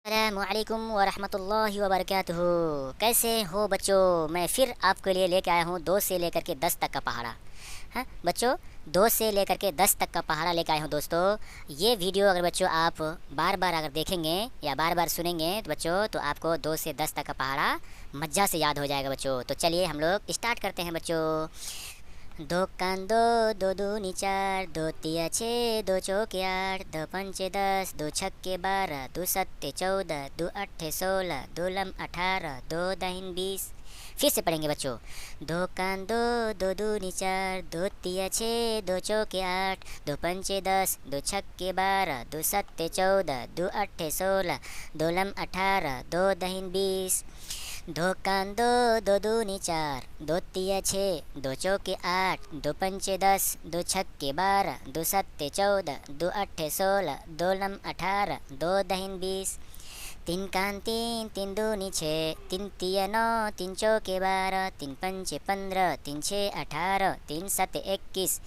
अस्सलामुअलैकुम वरहमतुल्लाहि वबरकातुहू। कैसे हो बच्चों? मैं फिर आपके लिए लेके आया हूँ 2 से लेकर के 10 तक का पहाड़ा। हाँ बच्चों, 2 से लेकर के 10 तक का पहाड़ा लेके आया हूँ दोस्तों। ये वीडियो अगर बच्चों आप बार बार अगर देखेंगे या बार बार सुनेंगे तो बच्चों तो आपको 2 से 10 तक का पहाड़ा मज्जा से याद हो जाएगा बच्चों। तो चलिए हम लोग स्टार्ट करते हैं बच्चों। दो कान दो, दो दूनी चार, दो तिया छः, दो चौके आठ, दो पंचे 10, दो छक्के 12, दो सत्ते 14, दो अट्ठे 16, दो लम 18, दो दाहिन 20। फिर से पढ़ेंगे बच्चों। दो कान दो, दो दूनी चार, दो तिया छः, दो चौके आठ, दो पंचे 10, दो छक्के 12, दो सत्ते 14, दो अट्ठे 16, दो लम 18, दो दाहिन 20। दो कान दो, दो दूनी चार, दो तिया छः, दो चौके आठ, दो पंचे 10, दो छक्के 12, दो सत्ते 14, दो अट्ठे 16, दो लम 18, दो दाहिन 20। तीन कान तीन, तीन दूनी छः, तीन तिया 9, तीन चौके 12, तीन पंचे 15, तीन छः 18, तीन सत्ते 21,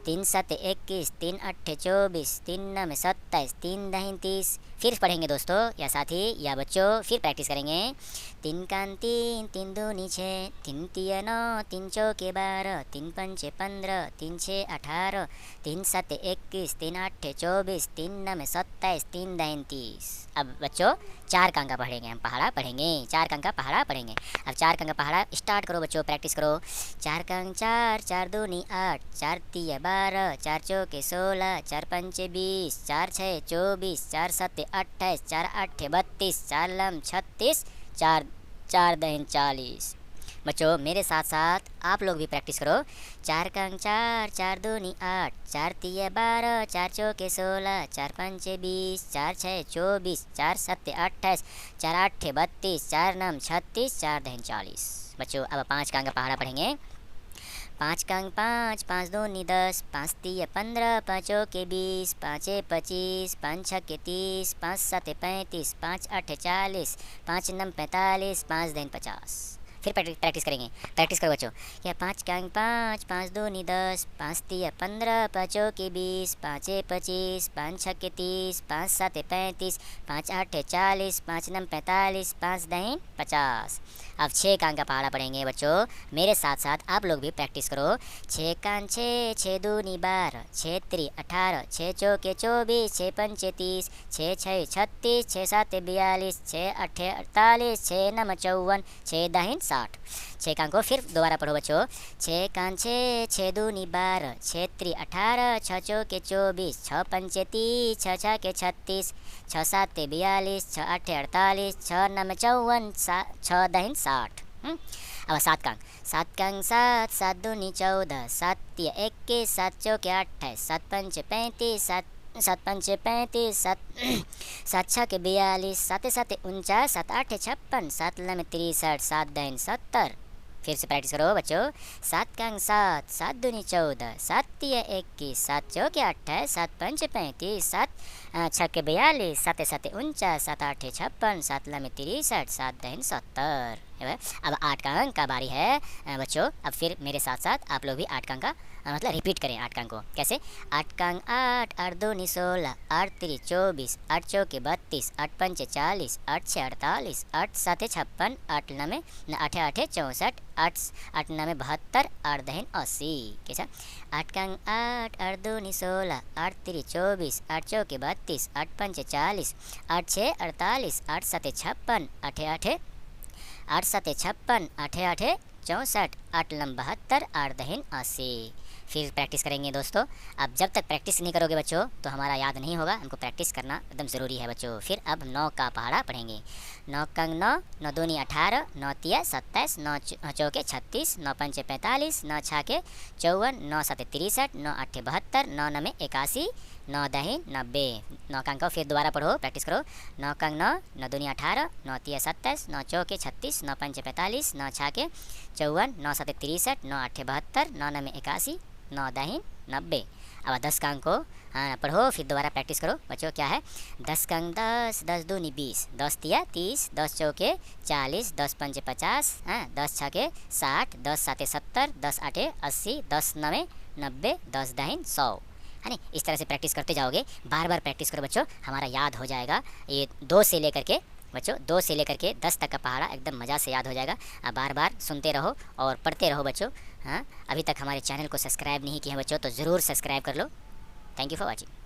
तीन सत्ते 21, तीन अट्ठे 24, तीन नम 27, तीन दाहिन 30। फिर पढ़ेंगे दोस्तों या साथी या बच्चों, फिर प्रैक्टिस करेंगे। तीन कान तीन, तीन दूनी छः, तीन तिया 9, तीन चौके 12, तीन पंचे 15, तीन छः 18, तीन सत्ते 21, तीन अट्ठे 24, तीन नम 27, तीन दाहिन 30। अब बच्चों 4 का अंक पढ़ेंगे, हम पहाड़ा पढ़ेंगे, 4 का अंक पहाड़ा पढ़ेंगे। अब 4 का अंक पहाड़ा स्टार्ट करो बच्चों, प्रैक्टिस करो। 4 का अंक 4, 4 दूनी 8, 4 तिया 12, 4 चौके 16, 4 पंचे 20, 4 छः 24, 4 सत्ते 28, 4 अट्ठे 32, 4 लम 36, 4 दाहिन 40। बच्चों मेरे साथ साथ आप लोग भी प्रैक्टिस करो। 4 का अंक 4, 4 दूनी 8, 4 तिया 12, 4 चौके 16, 4 पंचे 20, 4 छः 24, 4 सत्ते 28, 4 अट्ठे 32, 4 नम 36, 4 दाहिन 40। बच्चों अब 5 का अंक पहाड़ा पढ़ेंगे। 5 का अंक 5, 5 दूनी 10, 5 तिया 15, 5 चौके 20, 5 25, 5 छक्के 30, 5 सत्ते 35, 5 अट्ठे 40, 5 नम 45, 5 दाहिन 50। फिर प्रैक्टिस करेंगे, प्रैक्टिस करो बच्चों। क्या 5 का अंक 5, 5 दूनी 10, 5 तिया 15, 5 चौके 20, 5 25, 5 छक्के 30, 5 सत्ते 35, 5 अट्ठे 40, 5 नम 45, 5 दाहिन 50। अब 6 का अंक पहाड़ा पढ़ेंगे बच्चों, मेरे साथ साथ आप लोग भी प्रैक्टिस करो। 6 कान 6, 6 दूनी 12, 6 त्री 18, 6 चौके 24, 6 पंचे 30, 6 छः 36, 6 साते 42, 6 अट्ठे 48, 6 नम 54, 6 दाहिन 60। 6 कान को फिर दोबारा पढ़ो बच्चों। 6 कान 6, 6 दूनी 12, 6 त्री 18, 6 चौके 24, 6 पंचे 30, 6 छक्के 36, 6 साते 42, 6 अट्ठे 48, 6 नम 54, 6 दाहिन 60। अब 7 का अंक। 7 का अंक 7, 7 दूनी 14, 7 तिया 21, 7 चौके 28, 7 पंचे 35, 7 पंचे 35, 7 छक्के 42, 7 सत्ते 49, 7 अट्ठे 56, 7 लम 63, 7 दाहिन 70। फिर से प्रैक्टिस करो बच्चों। 7 का अंक 7, 7 दूनी 14, 7 तिया 21, 7 चौके 28, 7 पंचे 35, 7 छक्के 42, 7 सत्ते 49, 7 अट्ठे 56, 7 लम 63, 7 दाहिन 70। अब 8 का अंक का बारी है बच्चों। अब फिर मेरे साथ साथ आप लोग भी 8 का अंक का मतलब रिपीट करें 8 का अंक को। कैसे? 8 का अंक 8, 8 दूनी 16, 8 त्री 24, 8 चौके 32, 8 पंचे 40, 8 छः 48, 8 साते 56, 8 नमे 8 अट्ठे 64, 8 नमे 72, 8 दाहिन 80। कैसा? 8 का अंक 8, 8 दूनी 16, 8 त्री 24, 8 चौके 32, 8 पंचे 40, 8 छः 48, 8 साते 56, 8 सत्ते 56, 8 अट्ठे 64, 8 लम 72, 8 दाहिन 80। फिर प्रैक्टिस करेंगे दोस्तों। अब जब तक प्रैक्टिस नहीं करोगे बच्चों तो हमारा याद नहीं होगा, हमको प्रैक्टिस करना एकदम ज़रूरी है बच्चों। फिर अब 9 का पहाड़ा पढ़ेंगे। 9 का अंक 9, 9 दूनी 18, 9 तिया 27, 9 चौके 36, 9 पंचे 45, 9 छाके 54, 9 सत्ते 63, 9 अट्ठे 72, 9 नमे 81, 9 दाहिन 90। 9 का अंक को फिर दोबारा पढ़ो, प्रैक्टिस करो। 9 का अंक 9, 9 दूनी 18, 9 तिया 27, 9 चौके 36, 9 पंचे 45, 9 छाके 54, 9 सत्ते 63, 9 अट्ठे 72, 9 नमे 81, 9 दाहिन 90। अब 10 का अंक को पढ़ो, फिर दोबारा प्रैक्टिस करो बच्चों। क्या है? 10 का अंक 10, 10 दूनी 20, 10 तिया 30, 10 चौके 40, 10 पंचे 50, 10 छके 60, 10 साते 70, 10 आठे 80, 10 नवे 90, 10 दाहिन 100। है ना। इस तरह से प्रैक्टिस करते जाओगे, बार बार प्रैक्टिस करो बच्चों, हमारा याद हो जाएगा। ये 2 से लेकर के बच्चों 2 से लेकर के 10 तक का पहाड़ा एकदम मज़ा से याद हो जाएगा। बार बार सुनते रहो और पढ़ते रहो बच्चों। हाँ, अभी तक हमारे चैनल को सब्सक्राइब नहीं किए हैं बच्चों तो ज़रूर सब्सक्राइब कर लो। Thank you for watching.